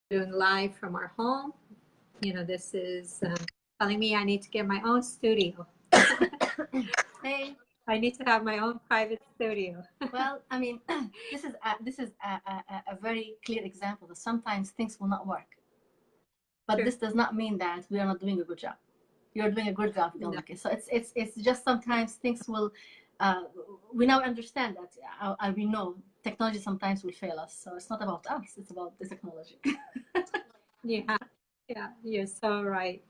doing live from our home. This is telling me I need to get my own studio. Hey, I need to have my own private studio. well, I mean, this is a very clear example that sometimes things will not work. But Sure. this does not mean that we are not doing a good job. You're doing a good job, No. Gulmakai. So it's just sometimes things will. We now understand that we know technology sometimes will fail us. So it's not about us; it's about the technology. Yeah, yeah, you're so right.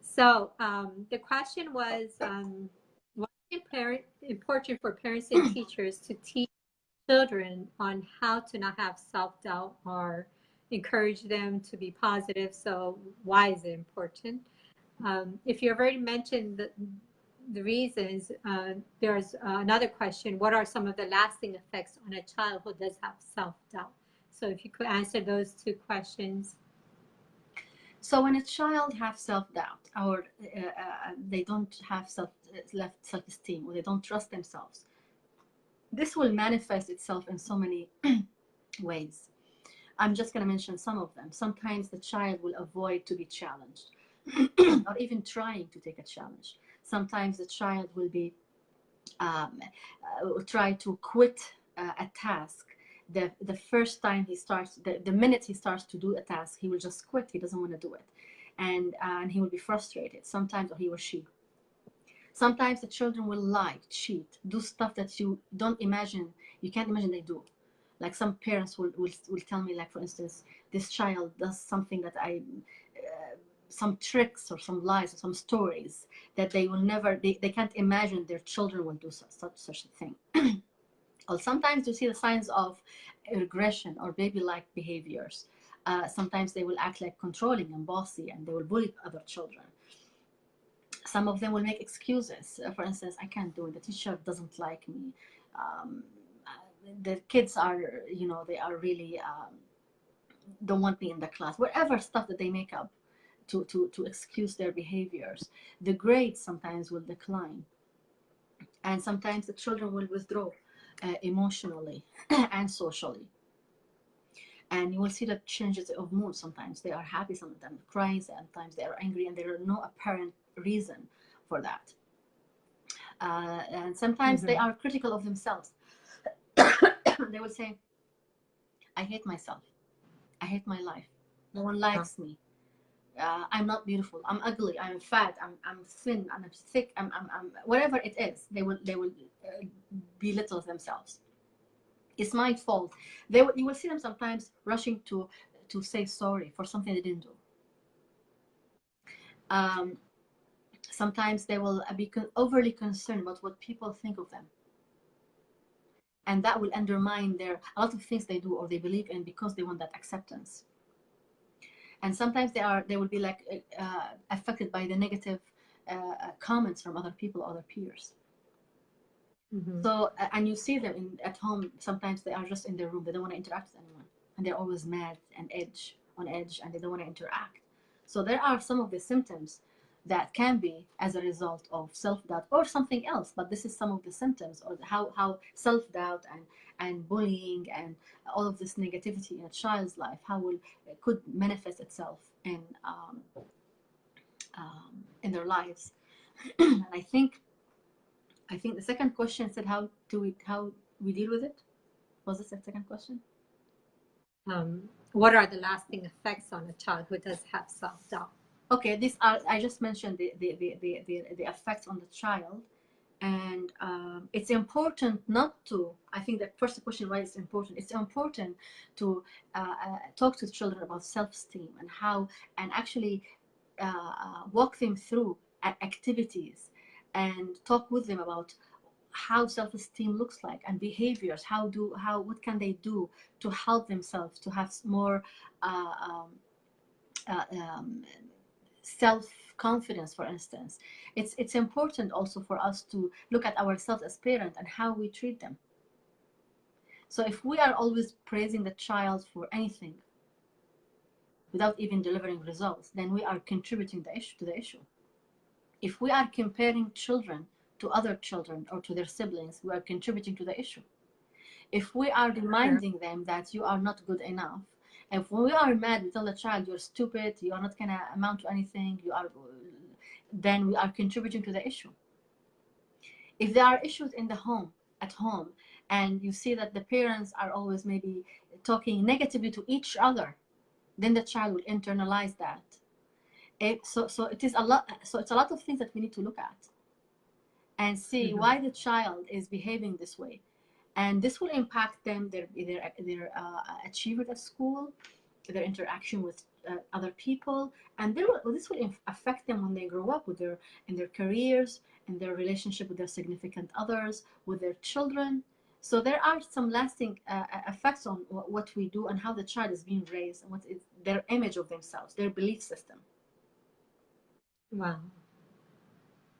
So the question was, why is it important for parents and teachers to teach children on how to not have self-doubt or encourage them to be positive? So why is it important? If you've already mentioned the reasons, there's another question. What are some of the lasting effects on a child who does have self-doubt? So if you could answer those two questions. So when a child has self-doubt, or they don't have self-esteem, or they don't trust themselves, this will manifest itself in so many ways. I'm just going to mention some of them. Sometimes the child will avoid to be challenged or even trying to take a challenge. Sometimes the child will be try to quit a task. The first time he starts, the minute he starts to do a task, he will just quit. He doesn't want to do it. And he will be frustrated sometimes, or he or she. Sometimes the children will lie, cheat, do stuff that you don't imagine, you can't imagine they do. Like some parents will tell me, like, for instance, this child does something that some tricks or some lies or some stories that they will never, they can't imagine their children will do such a thing. Or sometimes you see the signs of aggression or baby-like behaviors. Sometimes they will act like controlling and bossy, and they will bully other children. Some of them will make excuses. For instance, I can't do it. The teacher doesn't like me. The kids are, they are really don't want me in the class. Whatever stuff that they make up to excuse their behaviors. The grades sometimes will decline. And sometimes the children will withdraw emotionally and socially. And you will see the changes of mood. Sometimes they are happy, sometimes crying, sometimes they are angry, and there are no apparent reason for that. And sometimes they are critical of themselves. They will say, I hate myself. I hate my life. No one likes me. I'm not beautiful. I'm ugly. I'm fat. I'm thin. I'm thick. I'm whatever it is. They will belittle themselves. It's my fault. You will see them sometimes rushing to say sorry for something they didn't do. Sometimes they will be overly concerned about what people think of them, and that will undermine a lot of things they do or they believe in, because they want that acceptance. And sometimes they will be like affected by the negative comments from other people, other peers. So and you see them at home. Sometimes they are just in their room. They don't want to interact with anyone, and they're always mad and on edge, and they don't want to interact. So there are some of the symptoms that can be as a result of self-doubt or something else. But this is some of the symptoms, or how self-doubt and bullying and all of this negativity in a child's life, it could manifest itself in their lives. And I think the second question said how we deal with it. Was this the second question? What are the lasting effects on a child who does have self-doubt? Okay, these are, I just mentioned the effects on the child. And it's important not to, I think that first question, why it's important. It's important to talk to children about self-esteem and actually walk them through activities and talk with them about how self-esteem looks like and behaviors. What can they do to help themselves to have more self-confidence, for instance. It's important also for us to look at ourselves as parents and how we treat them. So if we are always praising the child for anything without even delivering results, then we are contributing to the issue. If we are comparing children to other children or to their siblings, we are contributing to the issue. If we are reminding them that you are not good enough If when we are mad, we tell the child, "You're stupid. You are not gonna amount to anything. You are," then we are contributing to the issue. If there are issues in the home, at home, and you see that the parents are always maybe talking negatively to each other, then the child will internalize that. So it is a lot. So it's a lot of things that we need to look at and see why the child is behaving this way, and this will impact them, their achievement at school, their interaction with other people, and this will affect them when they grow up with in their careers, in their relationship with their significant others, with their children. So there are some lasting effects on what we do and how the child is being raised and what is their image of themselves, their belief system. Wow.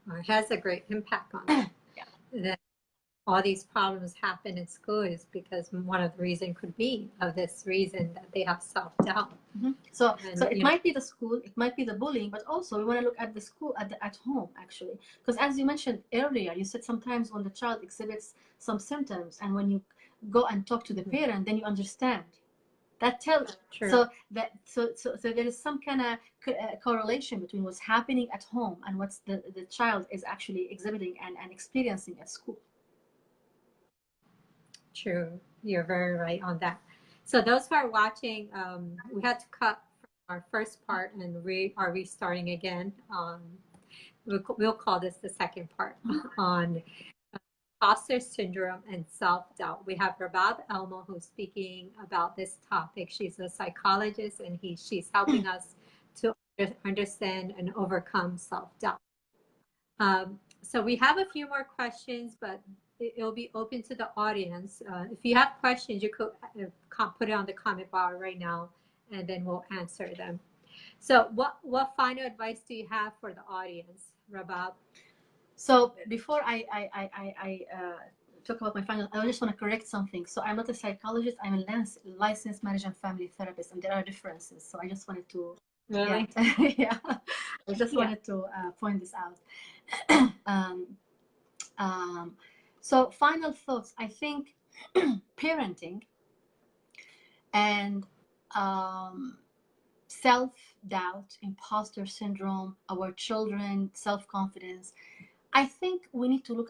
Well, it has a great impact on them. That all these problems happen in school is because one of the reasons could be of this reason that they have self-doubt. So it might be the school, it might be the bullying, but also we want to look at the school, at home, actually. Because as you mentioned earlier, you said sometimes when the child exhibits some symptoms and when you go and talk to the parent, then you understand. That tells. So there is some kind of correlation between what's happening at home and what's the child is actually exhibiting and experiencing at school. True. You're very right on that. So those who are watching, we had to cut our first part and we are restarting again. We'll call this the second part on imposter syndrome and self-doubt. We have Rabab Elmo who's speaking about this topic. She's a psychologist and she's helping us to understand and overcome self-doubt. So we have a few more questions, but it'll be open to the audience. If you have questions, you could put it on the comment bar right now, and then we'll answer them. So what final advice do you have for the audience, Rabab? So before I talk about my final, I just want to correct something. So I'm not a psychologist. I'm a licensed marriage and family therapist, and there are differences. So I just wanted to, really? yeah, I just wanted to point this out. So final thoughts. I think parenting and self-doubt, imposter syndrome, our children, self-confidence. I think we need to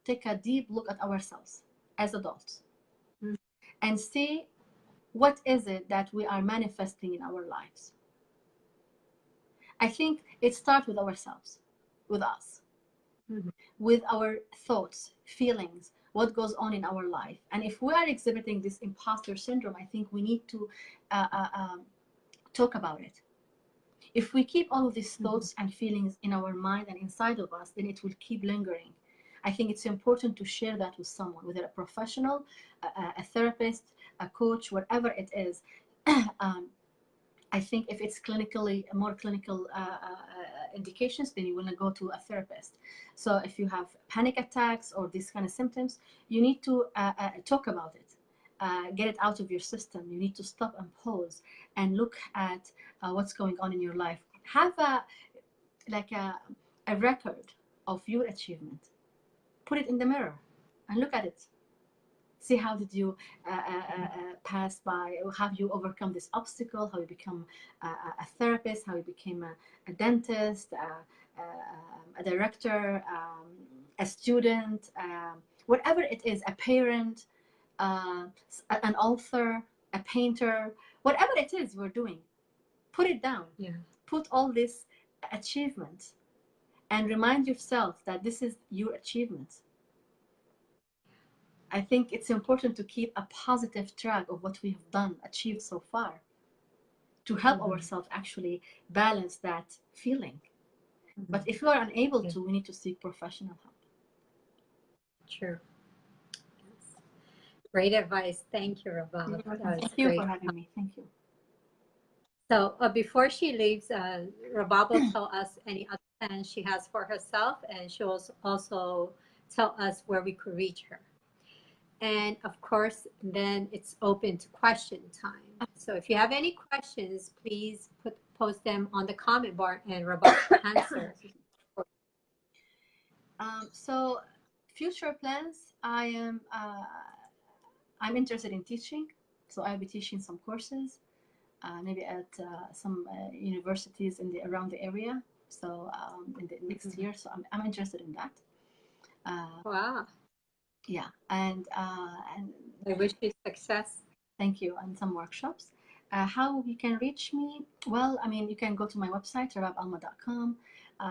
take a deep look at ourselves as adults and see what is it that we are manifesting in our lives. I think it starts with ourselves, with us, with our thoughts, feelings, what goes on in our life. And if we are exhibiting this imposter syndrome, I think we need to talk about it. If we keep all of these thoughts and feelings in our mind and inside of us, then it will keep lingering. I think it's important to share that with someone, whether a professional, a therapist, a coach, whatever it is. I think if it's more clinical indications, then you want to go to a therapist. So if you have panic attacks or these kind of symptoms, you need to talk about it. Get it out of your system. You need to stop and pause and look at what's going on in your life. Have a record of your achievement. Put it in the mirror and look at it. See how did you pass by, or have you overcome this obstacle, how you become a therapist, how you became a dentist, a director, a student, whatever it is, a parent, an author, a painter, whatever it is we're doing, put it down. Put all this achievement and remind yourself that this is your achievement. I think it's important to keep a positive track of what we have done, achieved so far, to help ourselves actually balance that feeling. But if you are unable to, we need to seek professional help. True. Yes. Great advice. Thank you, Rabab. Thank you for having me. Thank you. So before she leaves, Rabab will tell us any other plans she has for herself, and she will also tell us where we could reach her. And of course, then it's open to question time. So if you have any questions, please post them on the comment bar and Rabab will answer. So future plans, I'm interested in teaching. So I'll be teaching some courses. maybe at some universities in the around the area. So in the next year, so I'm interested in that. Wow. Yeah, and I wish you success. thank you, and some workshops. How you can reach me? Well, I mean, you can go to my website, rababalma.com.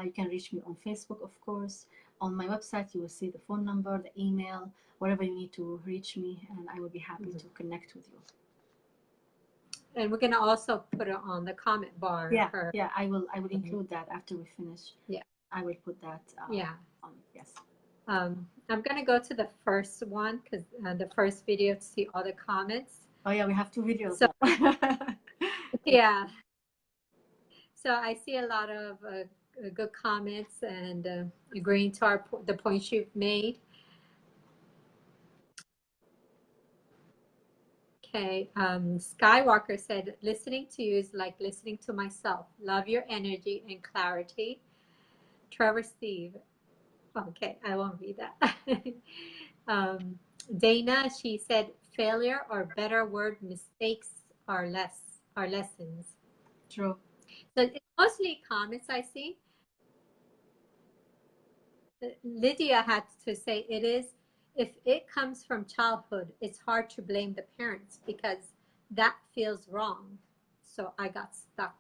You can reach me on Facebook, of course. On my website, you will see the phone number, the email, wherever you need to reach me, and I will be happy to connect with you. And we're gonna also put it on the comment bar. Yeah, yeah, I will include that after we finish. Yeah, I will put that. yeah. On, yes. I'm gonna go to the first one because the first video to see all the comments. Oh yeah, we have 2 videos. So, yeah. So I see a lot of good comments and agreeing to the points you've made. Okay, Skywalker said, listening to you is like listening to myself. Love your energy and clarity. Trevor Steve. Okay, I won't read that. Dana, she said, failure or better word, mistakes are lessons. True. So it's mostly comments I see. Lydia had to say it is, if it comes from childhood, it's hard to blame the parents because that feels wrong. So I got stuck.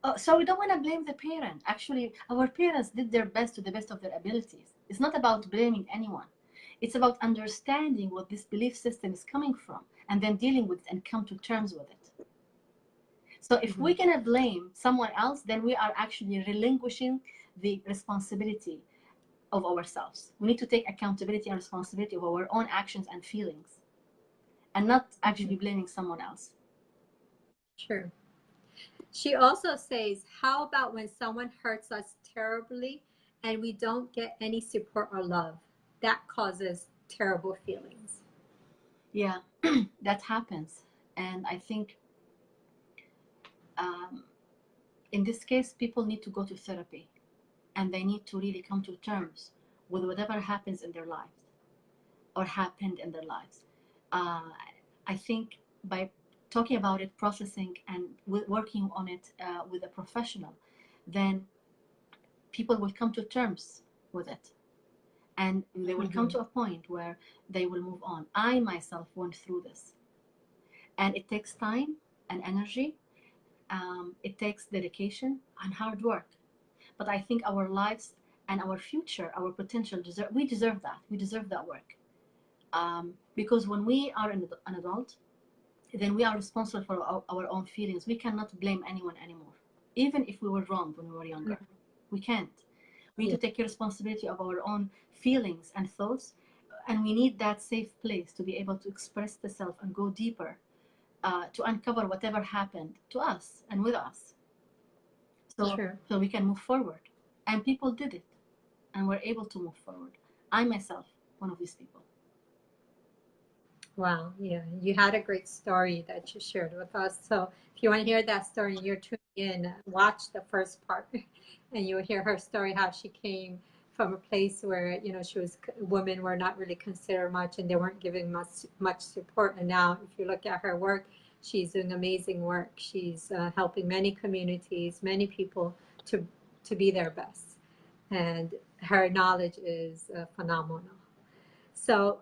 Oh, so we don't want to blame the parent. Actually, our parents did their best to the best of their abilities. It's not about blaming anyone. It's about understanding what this belief system is coming from and then dealing with it and come to terms with it. So if we're going to blame someone else, then we are actually relinquishing the responsibility of ourselves. We need to take accountability and responsibility of our own actions and feelings and not actually blaming someone else. Sure. She also says, how about when someone hurts us terribly and we don't get any support or love? That causes terrible feelings. Yeah, that happens. And I think in this case, people need to go to therapy and they need to really come to terms with whatever happens in their lives or happened in their lives. I think by talking about it, processing, and working on it with a professional, then people will come to terms with it. And they will come to a point where they will move on. I myself went through this. And it takes time and energy. It takes dedication and hard work. But I think our lives and our future, our potential, we deserve that. We deserve that work. Because when we are an adult, then we are responsible for our own feelings. We cannot blame anyone anymore. Even if we were wrong when we were younger. We can't. We need to take responsibility of our own feelings and thoughts. And we need that safe place to be able to express the self and go deeper to uncover whatever happened to us and with us. So we can move forward. And people did it. And we're able to move forward. I myself, one of these people. Wow, yeah, you had a great story that you shared with us. So if you want to hear that story, you're tuning in, watch the first part, and you'll hear her story, how she came from a place where, you know, women were not really considered much and they weren't giving much support. And now if you look at her work, she's doing amazing work. She's helping many communities, many people to be their best. And her knowledge is phenomenal. So,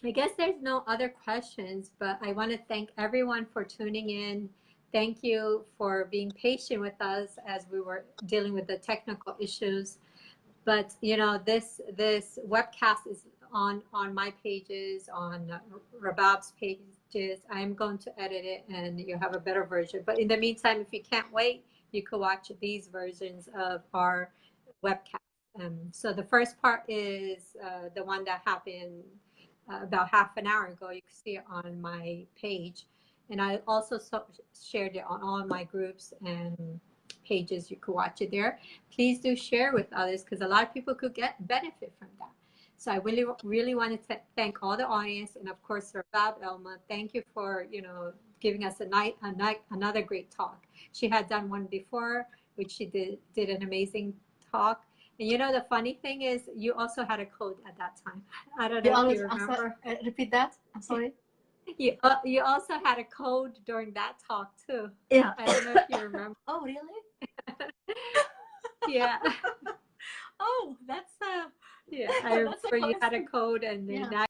I guess there's no other questions, but I want to thank everyone for tuning in. Thank you for being patient with us as we were dealing with the technical issues. But you know, this webcast is on my pages, on Rabab's pages. I'm going to edit it, and you'll have a better version. But in the meantime, if you can't wait, you could watch these versions of our webcast. So the first part is the one that happened about half an hour ago. You can see it on my page, and I also shared it on all my groups and pages. You could watch it there. Please do share with others because a lot of people could get benefit from that. So I really wanted to thank all the audience, and of course Rabab Elma. Thank you for, you know, giving us another great talk. She had done one before, which she did an amazing talk. And you know, the funny thing is, you also had a code at that time. I don't know if you remember. Repeat that. I'm sorry. You also had a code during that talk too. Yeah. I don't know if you remember. Oh, really? Yeah. Oh, that's Yeah, I that's a remember you had a coincidence. code, and then Yeah. now